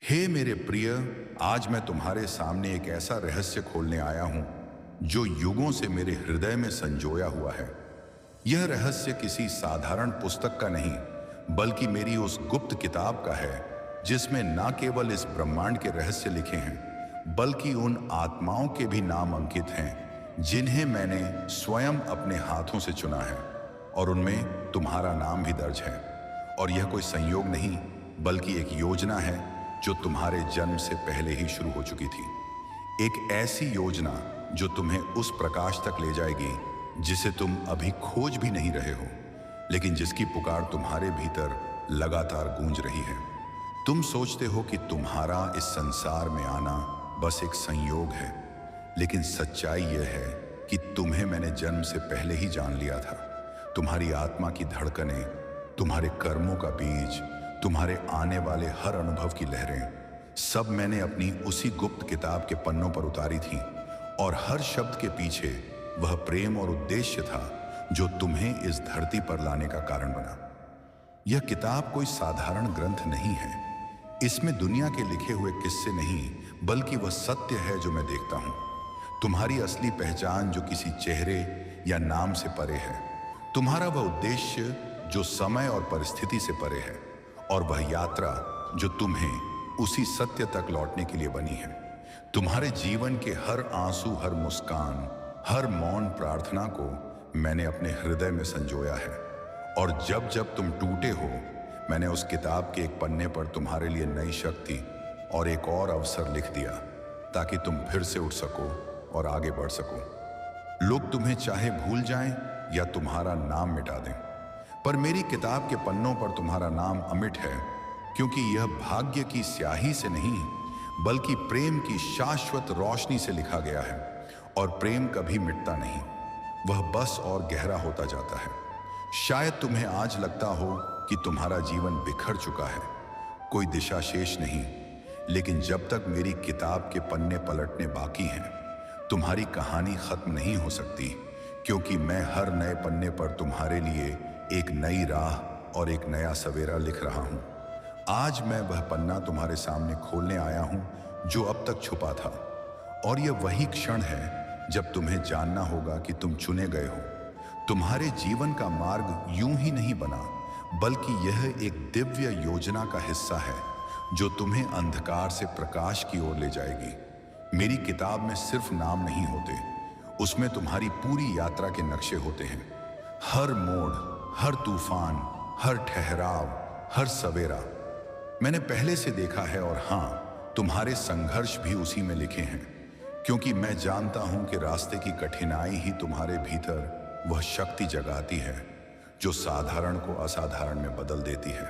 हे मेरे प्रिय, आज मैं तुम्हारे सामने एक ऐसा रहस्य खोलने आया हूं जो युगों से मेरे हृदय में संजोया हुआ है। यह रहस्य किसी साधारण पुस्तक का नहीं, बल्कि मेरी उस गुप्त किताब का है जिसमें न केवल इस ब्रह्मांड के रहस्य लिखे हैं, बल्कि उन आत्माओं के भी नाम अंकित हैं जिन्हें मैंने स्वयं अपने हाथों से चुना है, और उनमें तुम्हारा नाम भी दर्ज है। और यह कोई संयोग नहीं, बल्कि एक योजना है जो तुम्हारे जन्म से पहले ही शुरू हो चुकी थी। एक ऐसी योजना जो तुम्हें उस प्रकाश तक ले जाएगी जिसे तुम अभी खोज भी नहीं रहे हो, लेकिन जिसकी पुकार तुम्हारे भीतर लगातार गूंज रही है। तुम सोचते हो कि तुम्हारा इस संसार में आना बस एक संयोग है, लेकिन सच्चाई यह है कि तुम्हें मैंने जन्म से पहले ही जान लिया था। तुम्हारी आत्मा की धड़कनें, तुम्हारे कर्मों का बीज, तुम्हारे आने वाले हर अनुभव की लहरें, सब मैंने अपनी उसी गुप्त किताब के पन्नों पर उतारी थी। और हर शब्द के पीछे वह प्रेम और उद्देश्य था जो तुम्हें इस धरती पर लाने का कारण बना। यह किताब कोई साधारण ग्रंथ नहीं है। इसमें दुनिया के लिखे हुए किस्से नहीं, बल्कि वह सत्य है जो मैं देखता हूं। तुम्हारी असली पहचान जो किसी चेहरे या नाम से परे है, तुम्हारा वह उद्देश्य जो समय और परिस्थिति से परे है, और वह यात्रा जो तुम्हें उसी सत्य तक लौटने के लिए बनी है। तुम्हारे जीवन के हर आंसू, हर मुस्कान, हर मौन प्रार्थना को मैंने अपने हृदय में संजोया है। और जब जब तुम टूटे हो, मैंने उस किताब के एक पन्ने पर तुम्हारे लिए नई शक्ति और एक और अवसर लिख दिया, ताकि तुम फिर से उठ सको और आगे बढ़ सको। लोग तुम्हें चाहे भूल जाएं या तुम्हारा नाम मिटा दें, पर मेरी किताब के पन्नों पर तुम्हारा नाम अमिट है, क्योंकि यह भाग्य की स्याही से नहीं, बल्कि प्रेम की शाश्वत रोशनी से लिखा गया है। और प्रेम कभी मिटता नहीं, वह बस और गहरा होता जाता है। शायद तुम्हें आज लगता हो कि तुम्हारा जीवन बिखर चुका है, कोई दिशा शेष नहीं, लेकिन जब तक मेरी किताब के पन्ने पलटने बाकी हैं, तुम्हारी कहानी खत्म नहीं हो सकती, क्योंकि मैं हर नए पन्ने पर तुम्हारे लिए एक नई राह और एक नया सवेरा लिख रहा हूं। आज मैं वह पन्ना तुम्हारे सामने खोलने आया हूं जो अब तक छुपा था, और यह वही क्षण है जब तुम्हें जानना होगा कि तुम चुने गए हो। तुम्हारे जीवन का मार्ग यूं ही नहीं बना, बल्कि यह एक दिव्य योजना का हिस्सा है जो तुम्हें अंधकार से प्रकाश की ओर ले जाएगी। मेरी किताब में सिर्फ नाम नहीं होते, उसमें तुम्हारी पूरी यात्रा के नक्शे होते हैं। हर मोड़, हर तूफान, हर ठहराव, हर सवेरा मैंने पहले से देखा है। और हां, तुम्हारे संघर्ष भी उसी में लिखे हैं, क्योंकि मैं जानता हूं कि रास्ते की कठिनाई ही तुम्हारे भीतर वह शक्ति जगाती है जो साधारण को असाधारण में बदल देती है।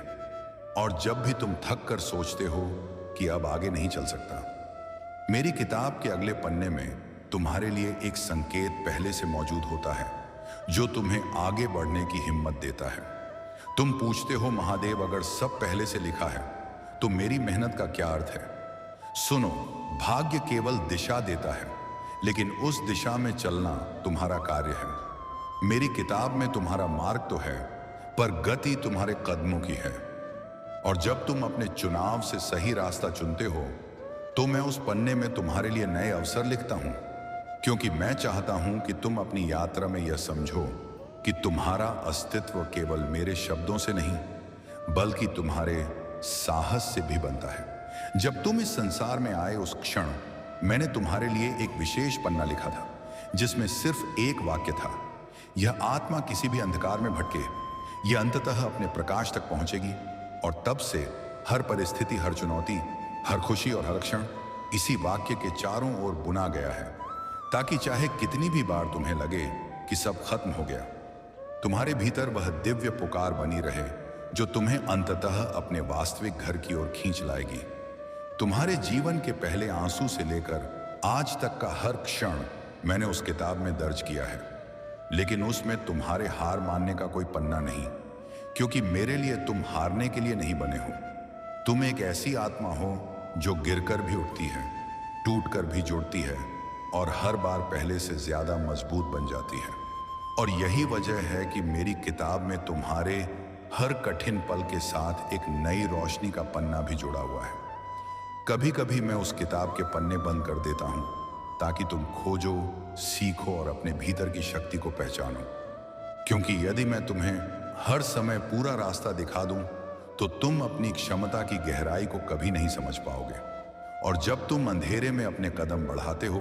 और जब भी तुम थक कर सोचते हो कि अब आगे नहीं चल सकता, मेरी किताब के अगले पन्ने में तुम्हारे लिए एक संकेत पहले से मौजूद होता है जो तुम्हें आगे बढ़ने की हिम्मत देता है। तुम पूछते हो, महादेव, अगर सब पहले से लिखा है तो मेरी मेहनत का क्या अर्थ है? सुनो, भाग्य केवल दिशा देता है, लेकिन उस दिशा में चलना तुम्हारा कार्य है। मेरी किताब में तुम्हारा मार्ग तो है, पर गति तुम्हारे कदमों की है। और जब तुम अपने चुनाव से सही रास्ता चुनते हो, तो मैं उस पन्ने में तुम्हारे लिए नए अवसर लिखता हूं, क्योंकि मैं चाहता हूं कि तुम अपनी यात्रा में यह समझो कि तुम्हारा अस्तित्व केवल मेरे शब्दों से नहीं, बल्कि तुम्हारे साहस से भी बनता है। जब तुम इस संसार में आए उस क्षण, मैंने तुम्हारे लिए एक विशेष पन्ना लिखा था, जिसमें सिर्फ एक वाक्य था, यह आत्मा किसी भी अंधकार में भटके, यह अंततः अपने प्रकाश तक पहुंचेगी। और तब से हर परिस्थिति, हर चुनौती, हर खुशी और हर क्षण इसी वाक्य के चारों ओर बुना गया है, ताकि चाहे कितनी भी बार तुम्हें लगे कि सब खत्म हो गया, तुम्हारे भीतर वह दिव्य पुकार बनी रहे जो तुम्हें अंततः अपने वास्तविक घर की ओर खींच लाएगी। तुम्हारे जीवन के पहले आंसू से लेकर आज तक का हर क्षण मैंने उस किताब में दर्ज किया है, लेकिन उसमें तुम्हारे हार मानने का कोई पन्ना नहीं, क्योंकि मेरे लिए तुम हारने के लिए नहीं बने हो। तुम एक ऐसी आत्मा हो जो गिरकर भी उठती है, टूटकर भी जुड़ती है, और हर बार पहले से ज्यादा मजबूत बन जाती है। और यही वजह है कि मेरी किताब में तुम्हारे हर कठिन पल के साथ एक नई रोशनी का पन्ना भी जुड़ा हुआ है। कभी कभी मैं उस किताब के पन्ने बंद कर देता हूं ताकि तुम खोजो, सीखो और अपने भीतर की शक्ति को पहचानो। क्योंकि यदि मैं तुम्हें हर समय पूरा रास्ता दिखा दूं तो तुम अपनी क्षमता की गहराई को कभी नहीं समझ पाओगे। और जब तुम अंधेरे में अपने कदम बढ़ाते हो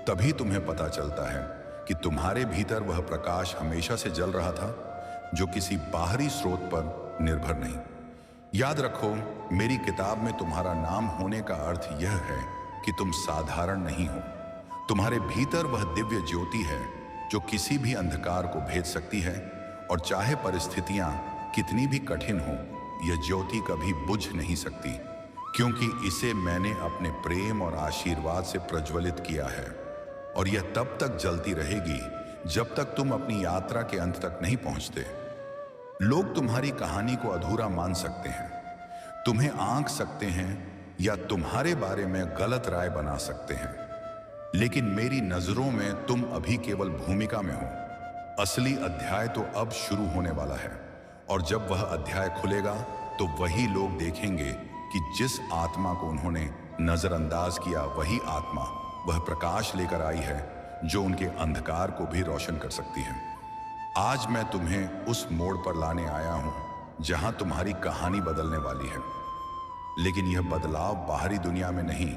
तभी तुम्हें पता चलता है कि तुम्हारे भीतर वह प्रकाश हमेशा से जल रहा था, जो किसी बाहरी स्रोत पर निर्भर नहीं। याद रखो, मेरी किताब में तुम्हारा नाम होने का अर्थ यह है कि तुम साधारण नहीं हो। तुम्हारे भीतर वह दिव्य ज्योति है जो किसी भी अंधकार को भेद सकती है, और चाहे परिस्थितियां कितनी भी कठिन हो, यह ज्योति कभी बुझ नहीं सकती, क्योंकि इसे मैंने अपने प्रेम और आशीर्वाद से प्रज्वलित किया है। और यह तब तक जलती रहेगी जब तक तुम अपनी यात्रा के अंत तक नहीं पहुंचते। लोग तुम्हारी कहानी को अधूरा मान सकते हैं, तुम्हें आंक सकते हैं या तुम्हारे बारे में गलत राय बना सकते हैं, लेकिन मेरी नजरों में तुम अभी केवल भूमिका में हो। असली अध्याय तो अब शुरू होने वाला है, और जब वह अध्याय खुलेगा तो वही लोग देखेंगे कि जिस आत्मा को उन्होंने नजरअंदाज किया, वही आत्मा वह प्रकाश लेकर आई है जो उनके अंधकार को भी रोशन कर सकती है। आज मैं तुम्हें उस मोड़ पर लाने आया हूं जहां तुम्हारी कहानी बदलने वाली है। लेकिन यह बदलाव बाहरी दुनिया में नहीं,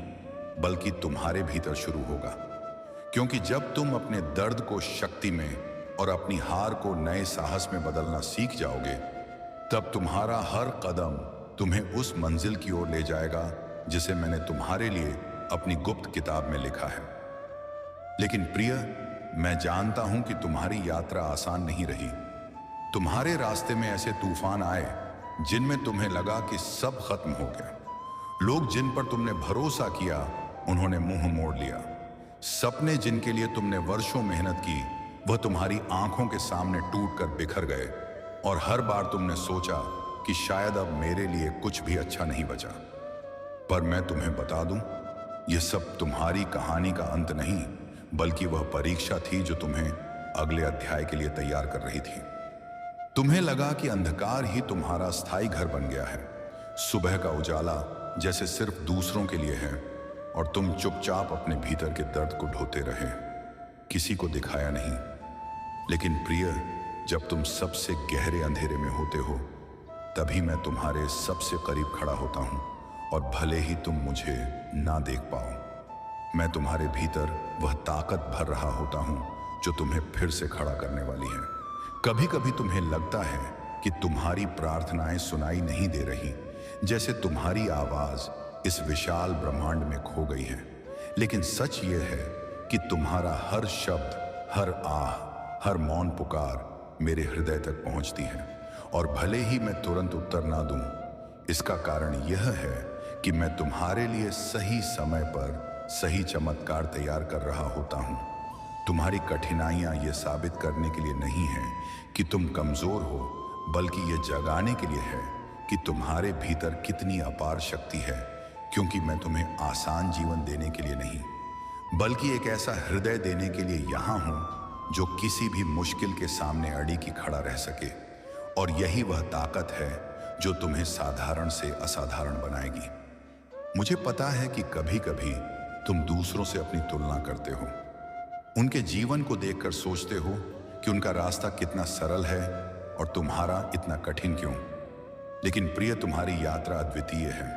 बल्कि तुम्हारे भीतर शुरू होगा। क्योंकि जब तुम अपने दर्द को शक्ति में और अपनी हार को नए साहस में बदलना सीख जाओगे, तब तुम्हारा हर कदम तुम्हें उस मंजिल की ओर ले जाएगा जिसे मैंने तुम्हारे लिए अपनी गुप्त किताब में लिखा है। लेकिन प्रिय, मैं जानता हूं कि तुम्हारी यात्रा आसान नहीं रही। तुम्हारे रास्ते में ऐसे तूफान आए जिनमें तुम्हें लगा कि सब खत्म हो गया। लोग जिन पर तुमने भरोसा किया, उन्होंने मुंह मोड़ लिया। सपने जिनके लिए तुमने वर्षों मेहनत की, वह तुम्हारी आंखों के सामने टूटकर बिखर गए। और हर बार तुमने सोचा कि शायद अब मेरे लिए कुछ भी अच्छा नहीं बचा। पर मैं तुम्हें बता दूं, यह सब तुम्हारी कहानी का अंत नहीं, बल्कि वह परीक्षा थी जो तुम्हें अगले अध्याय के लिए तैयार कर रही थी। तुम्हें लगा कि अंधकार ही तुम्हारा स्थायी घर बन गया है, सुबह का उजाला जैसे सिर्फ दूसरों के लिए है, और तुम चुपचाप अपने भीतर के दर्द को ढोते रहे, किसी को दिखाया नहीं। लेकिन प्रिय, जब तुम सबसे गहरे अंधेरे में होते हो, तभी मैं तुम्हारे सबसे करीब खड़ा होता हूं, और भले ही तुम मुझे ना देख पाओ, मैं तुम्हारे भीतर वह ताकत भर रहा होता हूं जो तुम्हें फिर से खड़ा करने वाली है। कभी कभी तुम्हें लगता है कि तुम्हारी प्रार्थनाएं सुनाई नहीं दे रही, जैसे तुम्हारी आवाज इस विशाल ब्रह्मांड में खो गई है। लेकिन सच यह है कि तुम्हारा हर शब्द, हर आह, हर मौन पुकार मेरे हृदय तक पहुंचती है। और भले ही मैं तुरंत उत्तर ना दूं, इसका कारण यह है कि मैं तुम्हारे लिए सही समय पर सही चमत्कार तैयार कर रहा होता हूं। तुम्हारी कठिनाइयां ये साबित करने के लिए नहीं है कि तुम कमजोर हो, बल्कि ये जगाने के लिए है कि तुम्हारे भीतर कितनी अपार शक्ति है। क्योंकि मैं तुम्हें आसान जीवन देने के लिए नहीं, बल्कि एक ऐसा हृदय देने के लिए यहां हूं जो किसी भी मुश्किल के सामने अड़ी की खड़ा रह सके। और यही वह ताकत है जो तुम्हें साधारण से असाधारण बनाएगी। मुझे पता है कि कभी कभी तुम दूसरों से अपनी तुलना करते हो, उनके जीवन को देखकर सोचते हो कि उनका रास्ता कितना सरल है और तुम्हारा इतना कठिन क्यों। लेकिन प्रिय, तुम्हारी यात्रा अद्वितीय है,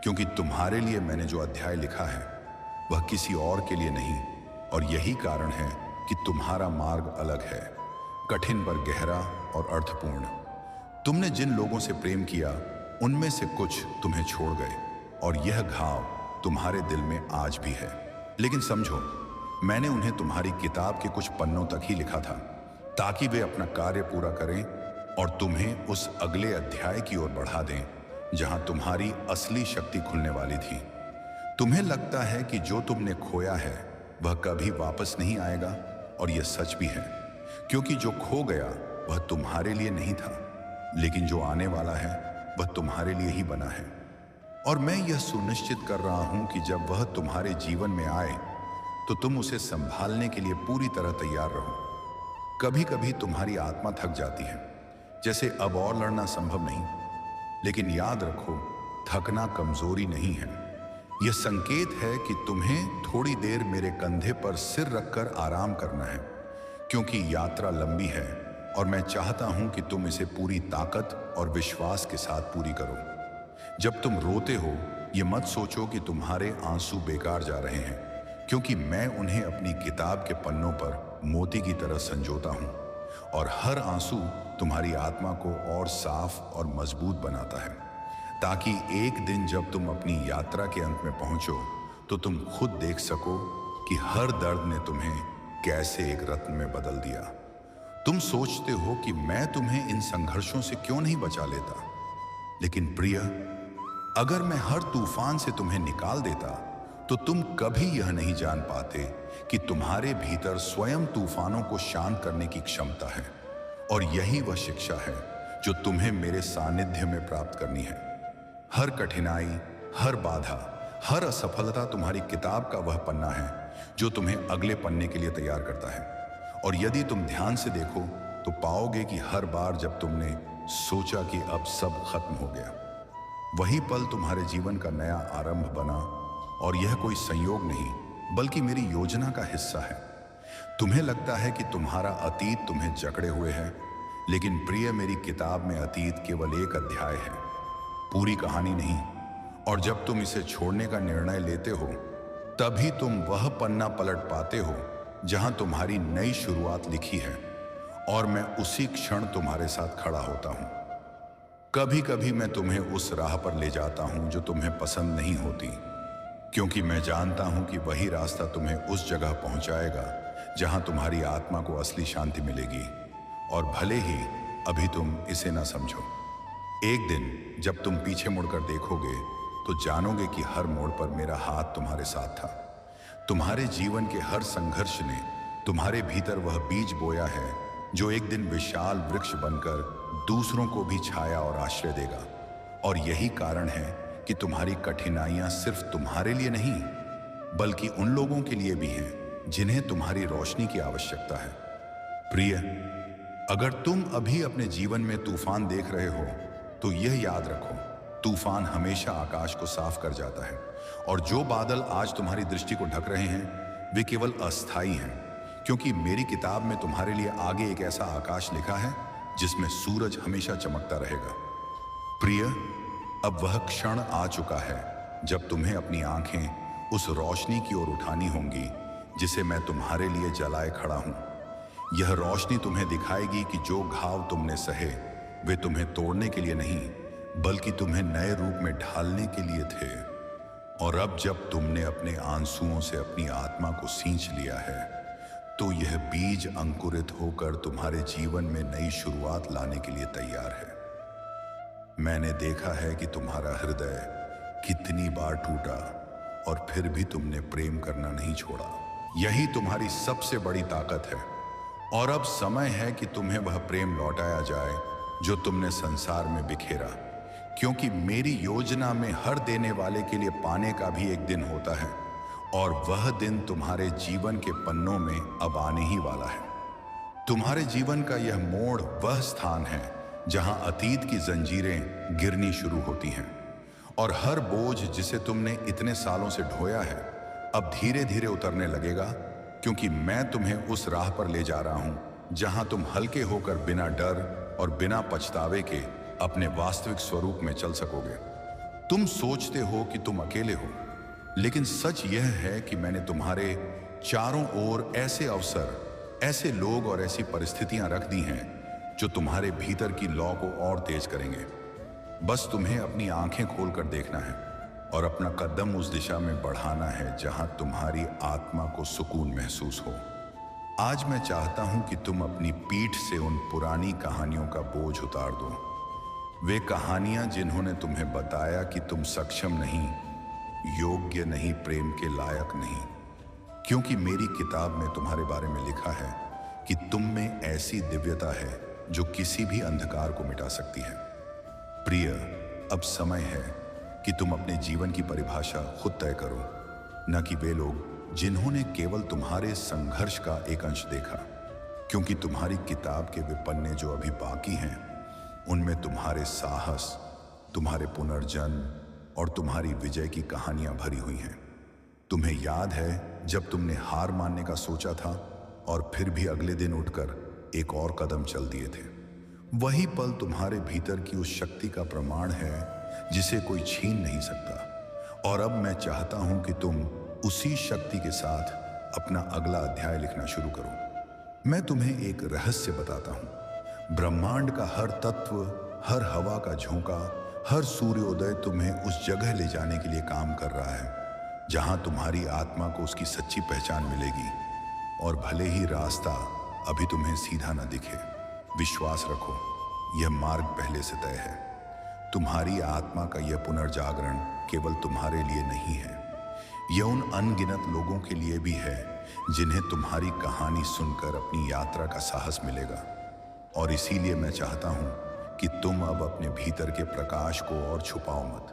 क्योंकि तुम्हारे लिए मैंने जो अध्याय लिखा है वह किसी और के लिए नहीं। और यही कारण है कि तुम्हारा मार्ग अलग है, कठिन पर गहरा और अर्थपूर्ण। तुमने जिन लोगों से प्रेम किया, उनमें से कुछ तुम्हें छोड़ गए, और यह घाव तुम्हारे दिल में आज भी है। लेकिन समझो, मैंने उन्हें तुम्हारी किताब के कुछ पन्नों तक ही लिखा था, ताकि वे अपना कार्य पूरा करें और तुम्हें उस अगले अध्याय की ओर बढ़ा दें जहां तुम्हारी असली शक्ति खुलने वाली थी। तुम्हें लगता है कि जो तुमने खोया है वह कभी वापस नहीं आएगा, और यह सच भी है, क्योंकि जो खो गया वह तुम्हारे लिए नहीं था, लेकिन जो आने वाला है वह तुम्हारे लिए ही बना है। और मैं यह सुनिश्चित कर रहा हूं कि जब वह तुम्हारे जीवन में आए तो तुम उसे संभालने के लिए पूरी तरह तैयार रहो। कभी कभी तुम्हारी आत्मा थक जाती है, जैसे अब और लड़ना संभव नहीं। लेकिन याद रखो, थकना कमजोरी नहीं है, यह संकेत है कि तुम्हें थोड़ी देर मेरे कंधे पर सिर रखकर आराम करना है, क्योंकि यात्रा लंबी है और मैं चाहता हूं कि तुम इसे पूरी ताकत और विश्वास के साथ पूरी करो। जब तुम रोते हो, ये मत सोचो कि तुम्हारे आंसू बेकार जा रहे हैं, क्योंकि मैं उन्हें अपनी किताब के पन्नों पर मोती की तरह संजोता हूं और हर आंसू तुम्हारी आत्मा को और साफ और मजबूत बनाता है, ताकि एक दिन जब तुम अपनी यात्रा के अंत में पहुंचो तो तुम खुद देख सको कि हर दर्द ने तुम्हें कैसे एक रत्न में बदल दिया। तुम सोचते हो कि मैं तुम्हें इन संघर्षों से क्यों नहीं बचा लेता, लेकिन प्रिय, अगर मैं हर तूफान से तुम्हें निकाल देता तो तुम कभी यह नहीं जान पाते कि तुम्हारे भीतर स्वयं तूफानों को शांत करने की क्षमता है। और यही वह शिक्षा है जो तुम्हें मेरे सानिध्य में प्राप्त करनी है। हर कठिनाई, हर बाधा, हर असफलता तुम्हारी किताब का वह पन्ना है जो तुम्हें अगले पन्ने के लिए तैयार करता है। और यदि तुम ध्यान से देखो तो पाओगे कि हर बार जब तुमने सोचा कि अब सब खत्म हो गया, वही पल तुम्हारे जीवन का नया आरंभ बना। और यह कोई संयोग नहीं बल्कि मेरी योजना का हिस्सा है। तुम्हें लगता है कि तुम्हारा अतीत तुम्हें जकड़े हुए है, लेकिन प्रिय, मेरी किताब में अतीत केवल एक अध्याय है, पूरी कहानी नहीं। और जब तुम इसे छोड़ने का निर्णय लेते हो, तभी तुम वह पन्ना पलट पाते हो जहां तुम्हारी नई शुरुआत लिखी है। और मैं उसी क्षण तुम्हारे साथ खड़ा होता हूं। कभी कभी मैं तुम्हें उस राह पर ले जाता हूं जो तुम्हें पसंद नहीं होती, क्योंकि मैं जानता हूं कि वही रास्ता तुम्हें उस जगह पहुंचाएगा जहां तुम्हारी आत्मा को असली शांति मिलेगी। और भले ही अभी तुम इसे ना समझो, एक दिन जब तुम पीछे मुड़कर देखोगे तो जानोगे कि हर मोड़ पर मेरा हाथ तुम्हारे साथ था। तुम्हारे जीवन के हर संघर्ष ने तुम्हारे भीतर वह बीज बोया है जो एक दिन विशाल वृक्ष बनकर दूसरों को भी छाया और आश्रय देगा। और यही कारण है कि तुम्हारी कठिनाइयां सिर्फ तुम्हारे लिए नहीं, बल्कि उन लोगों के लिए भी हैं जिन्हें तुम्हारी रोशनी की आवश्यकता है। प्रिय, अगर तुम अभी अपने जीवन में तूफान देख रहे हो तो यह याद रखो, तूफान हमेशा आकाश को साफ कर जाता है। और जो बादल आज तुम्हारी दृष्टि को ढक रहे हैं वे केवल अस्थाई हैं, क्योंकि मेरी किताब में तुम्हारे लिए आगे एक ऐसा आकाश लिखा है जिसमें सूरज हमेशा चमकता रहेगा। प्रिय, अब वह क्षण आ चुका है जब तुम्हें अपनी आंखें उस रोशनी की ओर उठानी होंगी जिसे मैं तुम्हारे लिए जलाए खड़ा हूं। यह रोशनी तुम्हें दिखाएगी कि जो घाव तुमने सहे वे तुम्हें तोड़ने के लिए नहीं, बल्कि तुम्हें नए रूप में ढालने के लिए थे। और अब जब तुमने अपने आंसुओं से अपनी आत्मा को सींच लिया है, तो यह बीज अंकुरित होकर तुम्हारे जीवन में नई शुरुआत लाने के लिए तैयार है। मैंने देखा है कि तुम्हारा हृदय कितनी बार टूटा और फिर भी तुमने प्रेम करना नहीं छोड़ा। यही तुम्हारी सबसे बड़ी ताकत है। और अब समय है कि तुम्हें वह प्रेम लौटाया जाए जो तुमने संसार में बिखेरा, क्योंकि मेरी योजना में हर देने वाले के लिए पाने का भी एक दिन होता है। और वह दिन तुम्हारे जीवन के पन्नों में अब आने ही वाला है। तुम्हारे जीवन का यह मोड़ वह स्थान है जहां अतीत की जंजीरें गिरनी शुरू होती हैं और हर बोझ जिसे तुमने इतने सालों से ढोया है अब धीरे धीरे उतरने लगेगा, क्योंकि मैं तुम्हें उस राह पर ले जा रहा हूं जहां तुम हल्के होकर बिना डर और बिना पछतावे के अपने वास्तविक स्वरूप में चल सकोगे। तुम सोचते हो कि तुम अकेले हो, लेकिन सच यह है कि मैंने तुम्हारे चारों ओर ऐसे अवसर, ऐसे लोग और ऐसी परिस्थितियां रख दी हैं जो तुम्हारे भीतर की लौ को और तेज करेंगे। बस तुम्हें अपनी आंखें खोलकर देखना है और अपना कदम उस दिशा में बढ़ाना है जहां तुम्हारी आत्मा को सुकून महसूस हो। आज मैं चाहता हूं कि तुम अपनी पीठ से उन पुरानी कहानियों का बोझ उतार दो। वे कहानियां जिन्होंने तुम्हें बताया कि तुम सक्षम नहीं, योग्य नहीं, प्रेम के लायक नहीं, क्योंकि मेरी किताब में तुम्हारे बारे में लिखा है कि तुम में ऐसी दिव्यता है जो किसी भी अंधकार को मिटा सकती है। प्रिय, अब समय है कि तुम अपने जीवन की परिभाषा खुद तय करो, न कि वे लोग जिन्होंने केवल तुम्हारे संघर्ष का एक अंश देखा, क्योंकि तुम्हारी किताब के वे पन्ने जो अभी बाकी हैं उनमें तुम्हारे साहस, तुम्हारे पुनर्जन्म, और तुम्हारी विजय की कहानियां भरी हुई हैं। तुम्हें याद है जब तुमने हार मानने का सोचा था और फिर भी अगले दिन उठकर एक और कदम चल दिए थे। वही पल तुम्हारे भीतर की उस शक्ति का प्रमाण है जिसे कोई छीन नहीं सकता। और अब मैं चाहता हूं कि तुम उसी शक्ति के साथ अपना अगला अध्याय लिखना शुरू करो। मैं तुम्हें एक रहस्य बताता हूं। ब्रह्मांड का हर तत्व, हर हवा का झोंका, हर सूर्योदय तुम्हें उस जगह ले जाने के लिए काम कर रहा है जहां तुम्हारी आत्मा को उसकी सच्ची पहचान मिलेगी। और भले ही रास्ता अभी तुम्हें सीधा ना दिखे, विश्वास रखो, यह मार्ग पहले से तय है। तुम्हारी आत्मा का यह पुनर्जागरण केवल तुम्हारे लिए नहीं है, यह उन अनगिनत लोगों के लिए भी है जिन्हें तुम्हारी कहानी सुनकर अपनी यात्रा का साहस मिलेगा। और इसीलिए मैं चाहता हूं कि तुम अब अपने भीतर के प्रकाश को और छुपाओ मत।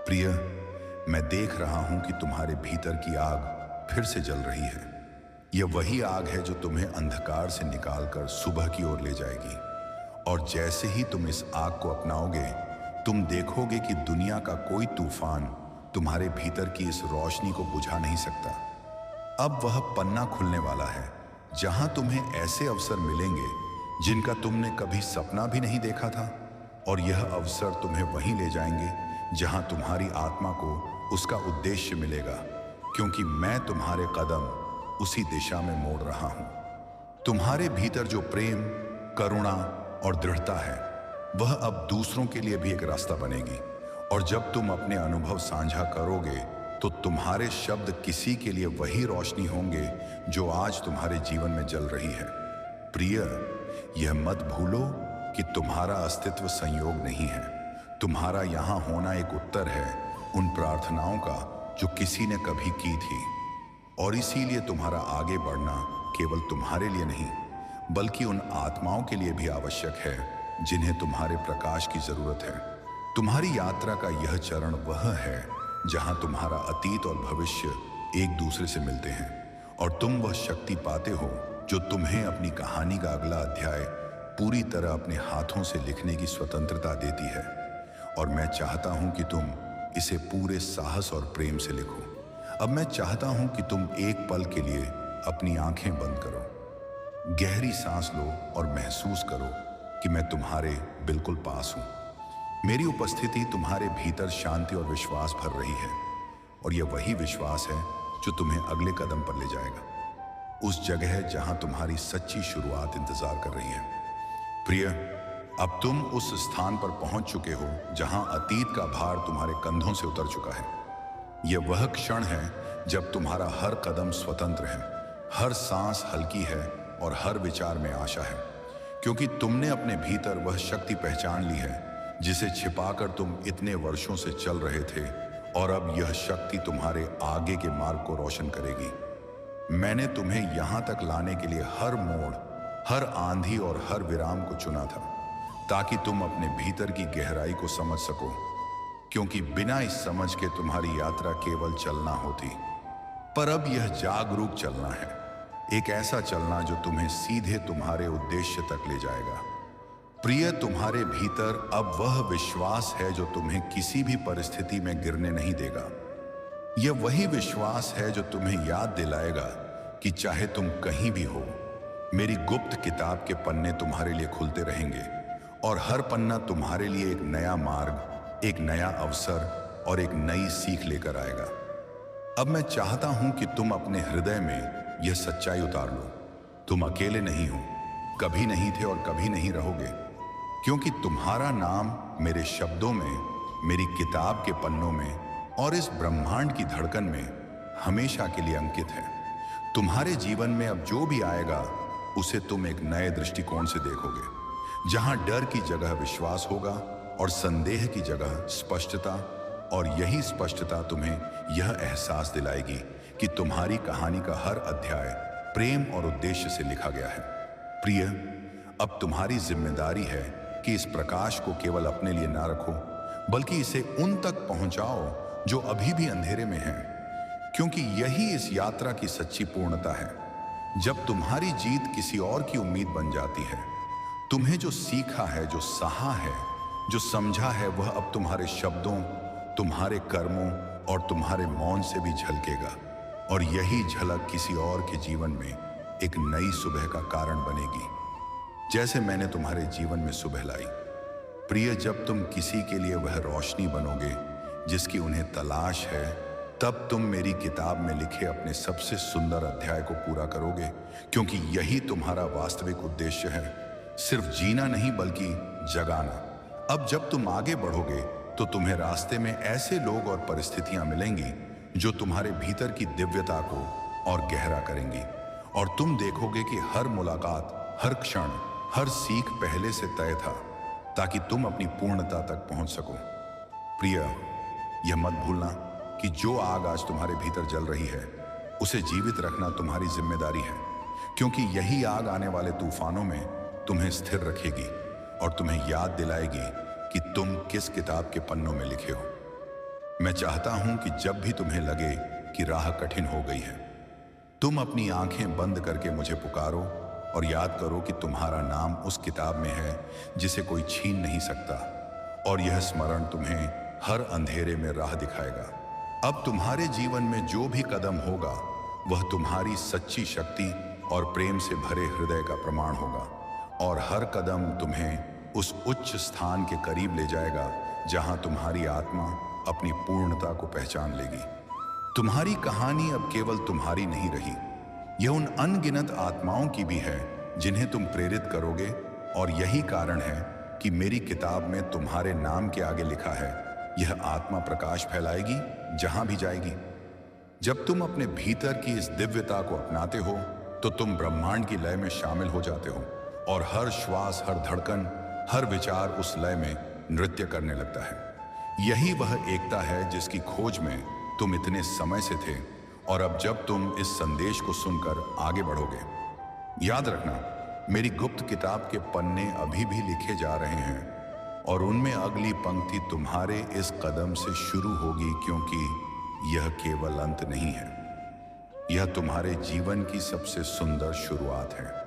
प्रिय, मैं देख रहा हूं कि तुम्हारे भीतर की आग फिर से जल रही है। यह वही आग है जो तुम्हें अंधकार से निकालकर सुबह की ओर ले जाएगी। और जैसे ही तुम इस आग को अपनाओगे, तुम देखोगे कि दुनिया का कोई तूफान तुम्हारे भीतर की इस रोशनी को बुझा नहीं सकता। अब वह पन्ना खुलने वाला है जहां तुम्हें ऐसे अवसर मिलेंगे जिनका तुमने कभी सपना भी नहीं देखा था। और यह अवसर तुम्हें वहीं ले जाएंगे जहां तुम्हारी आत्मा को उसका उद्देश्य मिलेगा, क्योंकि मैं तुम्हारे कदम उसी दिशा में मोड़ रहा हूं। तुम्हारे भीतर जो प्रेम, करुणा और दृढ़ता है, वह अब दूसरों के लिए भी एक रास्ता बनेगी। और जब तुम अपने अनुभव साझा करोगे तो तुम्हारे शब्द किसी के लिए वही रोशनी होंगे जो आज तुम्हारे जीवन में जल रही है। प्रिय, यह मत भूलो कि तुम्हारा अस्तित्व संयोग नहीं है। तुम्हारा यहां होना एक उत्तर है उन प्रार्थनाओं का जो किसी ने कभी की थी। और इसीलिए तुम्हारा आगे बढ़ना केवल तुम्हारे लिए नहीं, बल्कि उन आत्माओं के लिए भी आवश्यक है जिन्हें तुम्हारे प्रकाश की जरूरत है। तुम्हारी यात्रा का यह चरण वह है जहां तुम्हारा अतीत और भविष्य एक दूसरे से मिलते हैं और तुम वह शक्ति पाते हो जो तुम्हें अपनी कहानी का अगला अध्याय पूरी तरह अपने हाथों से लिखने की स्वतंत्रता देती है। और मैं चाहता हूं कि तुम इसे पूरे साहस और प्रेम से लिखो। अब मैं चाहता हूं कि तुम एक पल के लिए अपनी आंखें बंद करो, गहरी सांस लो और महसूस करो कि मैं तुम्हारे बिल्कुल पास हूं। मेरी उपस्थिति तुम्हारे भीतर शांति और विश्वास भर रही है। और यह वही विश्वास है जो तुम्हें अगले कदम पर ले जाएगा, उस जगह जहां तुम्हारी सच्ची शुरुआत इंतजार कर रही है। प्रिय, अब तुम उस स्थान पर पहुंच चुके हो जहां अतीत का भार तुम्हारे कंधों से उतर चुका है। यह वह क्षण है जब तुम्हारा हर कदम स्वतंत्र है, हर सांस हल्की है और हर विचार में आशा है, क्योंकि तुमने अपने भीतर वह शक्ति पहचान ली है जिसे छिपाकर तुम इतने वर्षों से चल रहे थे। और अब यह शक्ति तुम्हारे आगे के मार्ग को रोशन करेगी। मैंने तुम्हें यहां तक लाने के लिए हर मोड़, हर आंधी और हर विराम को चुना था, ताकि तुम अपने भीतर की गहराई को समझ सको, क्योंकि बिना इस समझ के तुम्हारी यात्रा केवल चलना होती। पर अब यह जागरूक चलना है, एक ऐसा चलना जो तुम्हें सीधे तुम्हारे उद्देश्य तक ले जाएगा। प्रिय, तुम्हारे भीतर अब वह विश्वास है जो तुम्हें किसी भी परिस्थिति में गिरने नहीं देगा। यह वही विश्वास है जो तुम्हें याद दिलाएगा कि चाहे तुम कहीं भी हो, मेरी गुप्त किताब के पन्ने तुम्हारे लिए खुलते रहेंगे और हर पन्ना तुम्हारे लिए एक नया मार्ग, एक नया अवसर और एक नई सीख लेकर आएगा। अब मैं चाहता हूं कि तुम अपने हृदय में यह सच्चाई उतार लो। तुम अकेले नहीं हो, कभी नहीं थे और कभी नहीं रहोगे, क्योंकि तुम्हारा नाम मेरे शब्दों में, मेरी किताब के पन्नों में और इस ब्रह्मांड की धड़कन में हमेशा के लिए अंकित है। तुम्हारे जीवन में अब जो भी आएगा उसे तुम एक नए दृष्टिकोण से देखोगे, जहां डर की जगह विश्वास होगा और संदेह की जगह स्पष्टता। और यही स्पष्टता तुम्हें यह एहसास दिलाएगी कि तुम्हारी कहानी का हर अध्याय प्रेम और उद्देश्य से लिखा गया है। प्रिय, अब तुम्हारी जिम्मेदारी है कि इस प्रकाश को केवल अपने लिए ना रखो, बल्कि इसे उन तक पहुंचाओ जो अभी भी अंधेरे में हैं, क्योंकि यही इस यात्रा की सच्ची पूर्णता है। जब तुम्हारी जीत किसी और की उम्मीद बन जाती है, तुम्हें जो सीखा है, जो सहा है, जो समझा है, वह अब तुम्हारे शब्दों, तुम्हारे कर्मों और तुम्हारे मौन से भी झलकेगा, और यही झलक किसी और के जीवन में एक नई सुबह का कारण बनेगी, जैसे मैंने तुम्हारे जीवन में सुबह लाई। प्रिय, जब तुम किसी के लिए वह रोशनी बनोगे जिसकी उन्हें तलाश है, तब तुम मेरी किताब में लिखे अपने सबसे सुंदर अध्याय को पूरा करोगे, क्योंकि यही तुम्हारा वास्तविक उद्देश्य है, सिर्फ जीना नहीं बल्कि जगाना। अब जब तुम आगे बढ़ोगे तो तुम्हें रास्ते में ऐसे लोग और परिस्थितियां मिलेंगी जो तुम्हारे भीतर की दिव्यता को और गहरा करेंगी, और तुम देखोगे कि हर मुलाकात, हर क्षण, हर सीख पहले से तय था, ताकि तुम अपनी पूर्णता तक पहुंच सको। प्रिय, यह मत भूलना कि जो आग आज तुम्हारे भीतर जल रही है, उसे जीवित रखना तुम्हारी जिम्मेदारी है, क्योंकि यही आग आने वाले तूफानों में तुम्हें स्थिर रखेगी और तुम्हें याद दिलाएगी कि तुम किस किताब के पन्नों में लिखे हो। मैं चाहता हूं कि जब भी तुम्हें लगे कि राह कठिन हो गई है, तुम अपनी आंखें बंद करके मुझे पुकारो और याद करो कि तुम्हारा नाम उस किताब में है जिसे कोई छीन नहीं सकता, और यह स्मरण तुम्हें हर अंधेरे में राह दिखाएगा। अब तुम्हारे जीवन में जो भी कदम होगा वह तुम्हारी सच्ची शक्ति और प्रेम से भरे हृदय का प्रमाण होगा, और हर कदम तुम्हें उस उच्च स्थान के करीब ले जाएगा जहां तुम्हारी आत्मा अपनी पूर्णता को पहचान लेगी। तुम्हारी कहानी अब केवल तुम्हारी नहीं रही, यह उन अनगिनत आत्माओं की भी है जिन्हें तुम प्रेरित करोगे, और यही कारण है कि मेरी किताब में तुम्हारे नाम के आगे लिखा है, यह आत्मा प्रकाश फैलाएगी जहां भी जाएगी। जब तुम अपने भीतर की इस दिव्यता को अपनाते हो तो तुम ब्रह्मांड की लय में शामिल हो जाते हो, और हर श्वास, हर धड़कन, हर विचार उस लय में नृत्य करने लगता है। यही वह एकता है जिसकी खोज में तुम इतने समय से थे, और अब जब तुम इस संदेश को सुनकर आगे बढ़ोगे, याद रखना, मेरी गुप्त किताब के पन्ने अभी भी लिखे जा रहे हैं, और उनमें अगली पंक्ति तुम्हारे इस कदम से शुरू होगी, क्योंकि यह केवल अंत नहीं है, यह तुम्हारे जीवन की सबसे सुंदर शुरुआत है।